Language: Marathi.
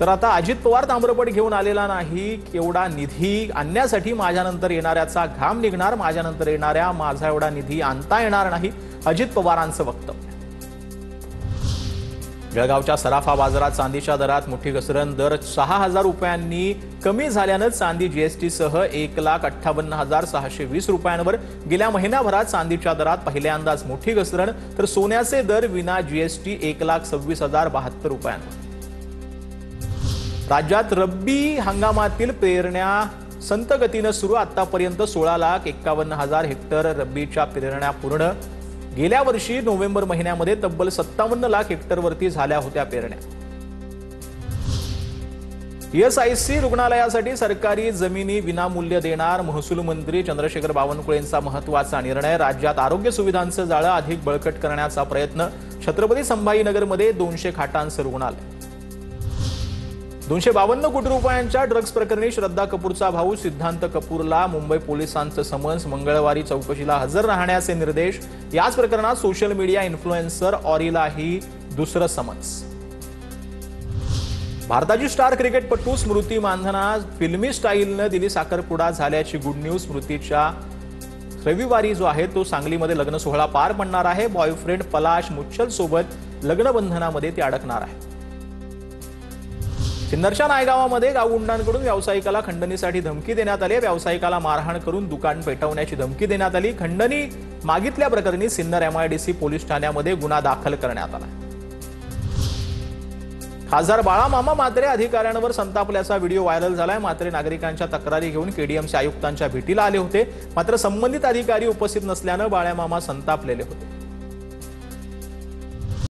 तर आता अजित पवार ताम्रपट घेऊन आलेला नाही, एवढा निधी आणण्यासाठी माझ्यानंतर येणाऱ्याचा घाम निघणार, माझ्यानंतर येणाऱ्या माझा एवढा निधी आणता येणार नाही, अजित पवारांचं वक्तव्य. जळगावच्या सराफा बाजारात चांदीच्या दरात मोठी घसरण. दर 6,000 रुपयांनी कमी झाल्यानं चांदी जीएसटी सह 1,58,620 रुपयांवर. गेल्या महिन्याभरात चांदीच्या दरात पहिल्यांदाच मोठी घसरण, तर सोन्याचे दर विना जीएसटी 1,26,072 रुपयांवर. राज्यात रब्बी हंगामातील पेरण्या संत गतीनं सुरू. आतापर्यंत 16,51,000 हेक्टर रब्बीच्या पेरण्या पूर्ण. गेल्या वर्षी नोव्हेंबर महिन्यामध्ये तब्बल 57 लाख हेक्टरवरती झाल्या होत्या पेरण्या. ईएसआयसी रुग्णालयासाठी सरकारी जमिनी विनामूल्य देणार. महसूल मंत्री चंद्रशेखर बावनकुळेंचा महत्त्वाचा निर्णय. राज्यात आरोग्य सुविधांचं जाळं अधिक बळकट करण्याचा प्रयत्न. छत्रपती संभाजीनगरमध्ये 200 खाटांचं रुग्णालय. 252 कोटी रुपयांच्या ड्रग्ज प्रकरणी श्रद्धा कपूरचा भाऊ सिद्धांत कपूरला मुंबई पोलिसांचं समन्स. मंगळवारी चौकशीला हजर राहण्याचे निर्देश. याच प्रकरणात सोशल मीडिया इन्फ्लुएन्सर ऑरीलाही दुसरं समन्स. भारताची स्टार क्रिकेटपटू स्मृती मानधना फिल्मी स्टाईलनं दिली साखरपुडा झाल्याची गुड न्यूज. स्मृतीच्या रविवारी जो आहे तो सांगलीमध्ये लग्न सोहळा पार पडणार आहे. बॉयफ्रेंड पलाश मुच्छल सोबत लग्नबंधनामध्ये ती अडकणार आहे. सिन्नरच्या नायगावामध्ये गावगुंडांकडून व्यावसायिकाला खंडणीसाठी धमकी देण्यात आली. व्यावसायिकाला मारहाण करून दुकान पेटवण्याची धमकी देण्यात आली. खंडणी मागितल्या प्रकरणी सिन्नर एमआयडीसी पोलीस ठाण्यामध्ये गुन्हा दाखल करण्यात आला. खासदार बाळामामा म्हात्रे अधिकाऱ्यांवर संतापल्याचा व्हिडिओ व्हायरल झालाय. म्हात्रे नागरिकांच्या तक्रारी घेऊन केडीएमसी आयुक्तांच्या भेटीला आले होते, मात्र संबंधित अधिकारी उपस्थित नसल्यानं बाळामामा संतापलेले होते.